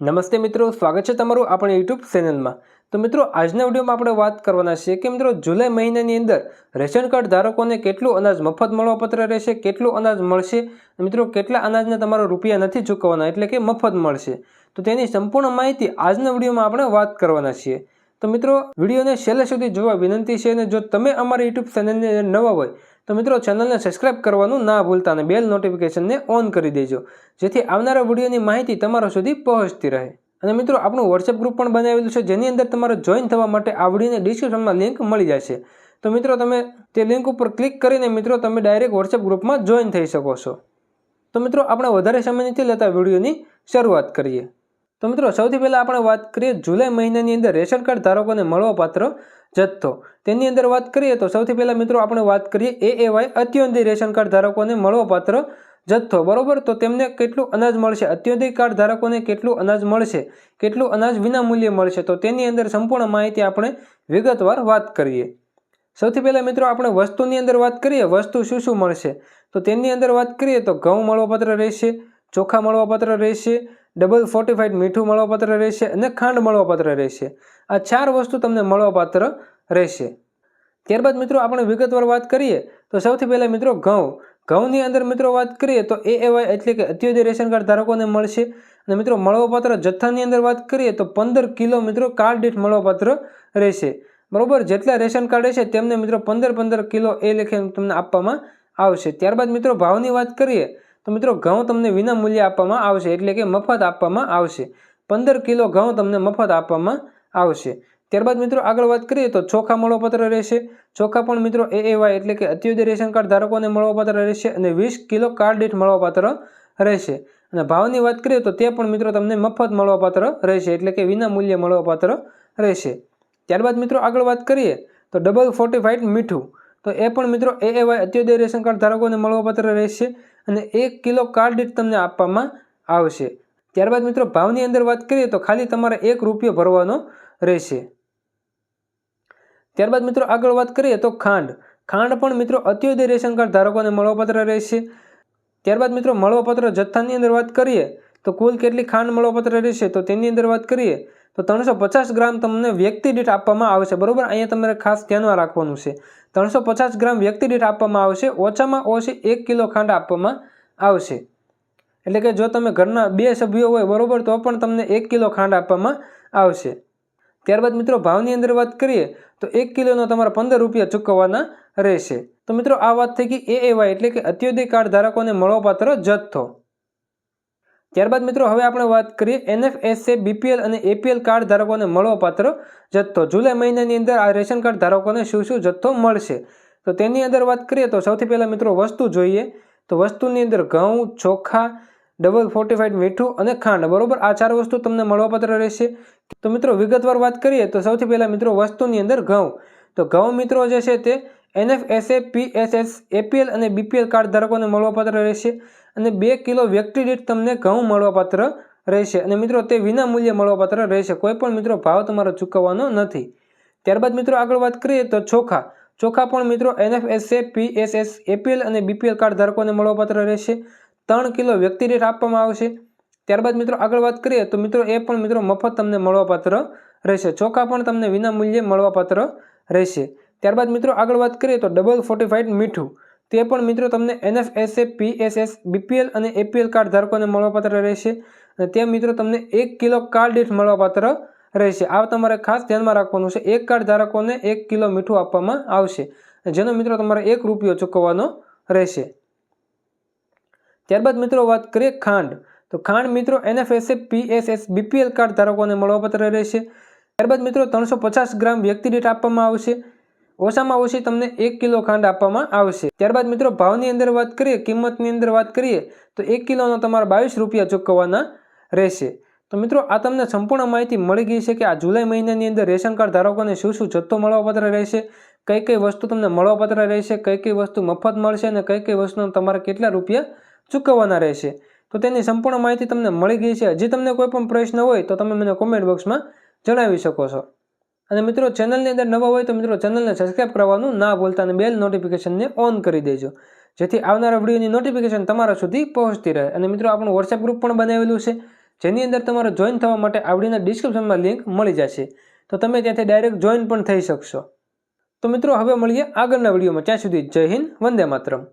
નમસ્તે મિત્રો, સ્વાગત છે તમારું આપણી યુટ્યુબ ચેનલમાં। તો મિત્રો, આજના વિડીયોમાં આપણે વાત કરવાના છીએ કે મિત્રો જુલાઈ મહિનાની અંદર રેશન કાર્ડ ધારકોને કેટલું અનાજ મફત મળવાપાત્ર રહેશે, કેટલું અનાજ મળશે, મિત્રો કેટલા અનાજને તમારો રૂપિયા નથી ચૂકવવાના એટલે કે મફત મળશે। તો તેની સંપૂર્ણ માહિતી આજના વિડીયોમાં આપણે વાત કરવાના છીએ। તો મિત્રો, વિડીયોને છેલ્લે સુધી જોવા વિનંતી છે અને જો તમે અમારી યુટ્યુબ ચેનલને નવા હોય તો મિત્રો ચેનલને સબસ્ક્રાઇબ કરવાનું ના ભૂલતા અને બેલ નોટિફિકેશનને ઓન કરી દેજો, જેથી આવનારા વિડીયોની માહિતી તમારા સુધી પહોંચતી રહે। અને મિત્રો, આપણું વોટ્સએપ ગ્રુપ પણ બનાવેલું છે, જેની અંદર તમારે જોઈન થવા માટે આ વિડીયોની ડિસ્ક્રિપ્શનમાં લિંક મળી જશે। તો મિત્રો, તમે તે લિંક ઉપર ક્લિક કરીને મિત્રો તમે ડાયરેક્ટ વોટ્સએપ ગ્રુપમાં જોઈન થઈ શકો છો। તો મિત્રો, આપણે વધારે સમય નથી લેતા વિડીયોની શરૂઆત કરીએ। તો મિત્રો, સૌથી પહેલાં આપણે વાત કરીએ જુલાઈ મહિનાની અંદર રેશન કાર્ડ ધારકોને મળવાપાત્ર જથ્થો। તેની અંદર વાત કરીએ તો સૌથી પહેલાં મિત્રો આપણે વાત કરીએ એએવાય અત્યોદય રેશન કાર્ડ ધારકોને મળવાપાત્ર જથ્થો, બરોબર। તો તેમને કેટલું અનાજ મળશે, અત્યોદય કાર્ડ ધારકોને કેટલું અનાજ મળશે, કેટલું અનાજ વિનામૂલ્યે મળશે, તો તેની અંદર સંપૂર્ણ માહિતી આપણે વિગતવાર વાત કરીએ। સૌથી પહેલાં મિત્રો આપણે વસ્તુની અંદર વાત કરીએ, વસ્તુ શું શું મળશે, તો તેની અંદર વાત કરીએ તો ઘઉં મળવાપાત્ર રહેશે, ચોખા મળવાપાત્ર રહેશે, ડબલ ફોર્ટિફાઈડ મીઠું મળવાપાત્ર રહેશે અને ખાંડ મળવાપાત્ર રહેશે। આ 4 વસ્તુ તમને મળવાપાત્ર રહેશે। ત્યારબાદ મિત્રો આપણે વિગતવાર વાત કરીએ તો સૌથી પહેલાં મિત્રો ઘઉંની અંદર મિત્રો વાત કરીએ તો એએવાય એટલે કે અત્યોદય રેશન કાર્ડ ધારકોને મળશે। અને મિત્રો મળવાપાત્ર જથ્થાની અંદર વાત કરીએ તો 15 કિલો મિત્રો કાર્ડ દીઠ મળવાપાત્ર રહેશે, બરોબર। જેટલા રેશન કાર્ડ રહેશે તેમને મિત્રો 15 કિલો એ લેખે તમને આપવામાં આવશે। ત્યારબાદ મિત્રો ભાવની વાત કરીએ તો મિત્રો ઘઉં તમને વિના મૂલ્યે આપવામાં આવશે એટલે કે મફત આપવામાં આવશે। 15 કિલો ઘઉં તમને મફત આપવામાં આવશે। ત્યારબાદ મિત્રો આગળ વાત કરીએ તો ચોખા મળવાપાત્ર રહેશે। ચોખા પણ મિત્રો એએવાય એટલે કે અત્યોદય રેશન કાર્ડ ધારકોને મળવાપાત્ર રહેશે અને 20 કિલો કાર્ડ દીઠ મળવાપાત્ર રહેશે। અને ભાવની વાત કરીએ તો તે પણ મિત્રો તમને મફત મળવાપાત્ર રહેશે એટલે કે વિના મૂલ્યે મળવાપાત્ર રહેશે। ત્યારબાદ મિત્રો આગળ વાત કરીએ તો ડબલ ફોર્ટિફાઈડ મીઠું, તો એ પણ મિત્રો એએવાય અત્યોદય રેશન કાર્ડ ધારકોને મળવાપાત્ર રહેશે અને 1 કિલો કાર્ડ દીઠ તમને આપવામાં આવશે। ત્યારબાદ મિત્રો ભાવની અંદર વાત કરીએ તો ખાલી તમારે 1 રૂપિયો ભરવાનો રહેશે। ત્યારબાદ મિત્રો આગળ વાત કરીએ તો ખાંડ પણ મિત્રો અત્યોદય રેશન કાર્ડ ધારકોને મળવાપાત્ર રહેશે। ત્યારબાદ મિત્રો મળવાપાત્ર જથ્થાની અંદર વાત કરીએ તો કુલ કેટલી ખાંડ મળવાપાત્ર રહેશે, તો તેની અંદર વાત કરીએ તો 350 ગ્રામ તમને વ્યક્તિ દીઠ આપવામાં આવશે, બરોબર। અહીંયા તમારે ખાસ ધ્યાનમાં રાખવાનું છે, 350 ગ્રામ વ્યક્તિ દીઠ આપવામાં આવશે। ઓછામાં ઓછી 1 કિલો ખાંડ આપવામાં આવશે, એટલે કે જો તમે ઘરના 2 સભ્યો હોય, બરોબર, તો પણ તમને 1 કિલો ખાંડ આપવામાં આવશે। ત્યારબાદ મિત્રો ભાવની અંદર વાત કરીએ તો 1 કિલોનો તમારે 15 રૂપિયા ચૂકવવાના રહેશે। તો મિત્રો આ વાત થઈ ગઈ એએવાય એટલે કે અત્યોદય કાર્ડ ધારકોને મળવાપાત્ર જથ્થો। ત્યારબાદ મિત્રો હવે આપણે વાત કરીએ એનએફએસએ, બીપીએલ અને એપીએલ કાર્ડ ધારકોને મળવાપાત્ર જથ્થો। જુલાઈ મહિનાની અંદર આ રેશન કાર્ડ ધારકોને શું શું જથ્થો મળશે, તો તેની અંદર વાત કરીએ તો સૌથી પહેલાં મિત્રો વસ્તુ જોઈએ તો વસ્તુની અંદર ઘઉં, ચોખા, ડબલ ફોર્ટિફાઈડ મીઠું અને ખાંડ, બરોબર, આ 4 વસ્તુ તમને મળવાપાત્ર રહેશે। તો મિત્રો વિગતવાર વાત કરીએ તો સૌથી પહેલાં મિત્રો વસ્તુની અંદર ઘઉં, તો ઘઉં મિત્રો જે છે તે એનએફએસએ, પીએસએસ, એપીએલ અને બીપીએલ કાર્ડ ધારકોને મળવાપાત્ર રહેશે અને 2 કિલો વ્યક્તિ દીઠ તમને ઘઉં મળવાપાત્ર રહેશે અને મિત્રો તે વિના મૂલ્યે મળવાપાત્ર રહેશે, કોઈ પણ મિત્રો ભાવ તમારો ચૂકવવાનો નથી। ત્યારબાદ મિત્રો આગળ વાત કરીએ તો ચોખા પણ મિત્રો એનએફએસએ, પીએસએસ, એપીએલ અને બીપીએલ કાર્ડ ધારકોને મળવાપાત્ર રહેશે, 3 કિલો વ્યક્તિ દીઠ આપવામાં આવશે। ત્યારબાદ મિત્રો આગળ વાત કરીએ તો મિત્રો એ પણ મિત્રો મફત તમને મળવાપાત્ર રહેશે, ચોખા પણ તમને વિના મૂલ્યે મળવાપાત્ર રહેશે। ત્યારબાદ મિત્રો આગળ વાત કરીએ તો ડબલ ફોર્ટિફાઈડ મીઠું, તે પણ મિત્રો તમને એનએફએસએ, પીએસએસ, બીપીએલ અને એપીએલ કાર્ડ ધારકોને મળવાપાત્ર રહેશે અને તે મિત્રો તમને 1 કિલો કાર્ડ દીઠ મળવાપાત્ર રહેશે। આ તમારે ખાસ ધ્યાનમાં રાખવાનું છે, એક કાર્ડ ધારકોને 1 કિલો મીઠું આપવામાં આવશે, જેનો મિત્રો તમારે 1 રૂપિયો ચૂકવવાનો રહેશે। ત્યારબાદ મિત્રો વાત કરીએ ખાંડ, તો ખાંડ મિત્રો એનએફએસએ, પીએસએસ, બીપીએલ કાર્ડ ધારકોને મળવાપાત્ર રહેશે। ત્યારબાદ મિત્રો 350 ગ્રામ વ્યક્તિ દીઠ આપવામાં આવશે, ઓછામાં ઓછી તમને 1 કિલો ખાંડ આપવામાં આવશે। ત્યારબાદ મિત્રો ભાવની અંદર વાત કરીએ, કિંમતની અંદર વાત કરીએ તો 1 કિલોનો તમારે 22 રૂપિયા ચૂકવવાના રહેશે। તો મિત્રો આ તમને સંપૂર્ણ માહિતી મળી ગઈ છે કે આ જુલાઈ મહિનાની અંદર રેશન કાર્ડ ધારકોને શું શું જથ્થો મળવાપાત્ર રહેશે, કઈ કઈ વસ્તુ તમને મળવાપાત્ર રહેશે, કઈ કઈ વસ્તુ મફત મળશે અને કઈ કઈ વસ્તુનો તમારે કેટલા રૂપિયા ચૂકવવાના રહેશે, તો તેની સંપૂર્ણ માહિતી તમને મળી ગઈ છે। હજી તમને કોઈ પણ પ્રશ્ન હોય તો તમે મને કોમેન્ટ બોક્સમાં જણાવી શકો છો। અને મિત્રો ચેનલની અંદર નવા હોય તો મિત્રો ચેનલને સબસ્ક્રાઇબ કરવાનું ના ભૂલતા અને બેલ નોટિફિકેશનને ઓન કરી દેજો, જેથી આવનારા વિડીયોની નોટિફિકેશન તમારા સુધી પહોંચતી રહે। અને મિત્રો આપણું વોટ્સએપ ગ્રુપ પણ બનાવેલું છે, જેની અંદર તમારે જોઈન થવા માટે આવડીના ડિસ્ક્રિપ્શનમાં લિંક મળી જશે, તો તમે ત્યાંથી ડાયરેક્ટ જોઈન પણ થઈ શકશો. તો મિત્રો હવે મળીએ આગળના વિડીયોમાં. ત્યાં સુધી જય હિન્દ, વંદે માતરમ.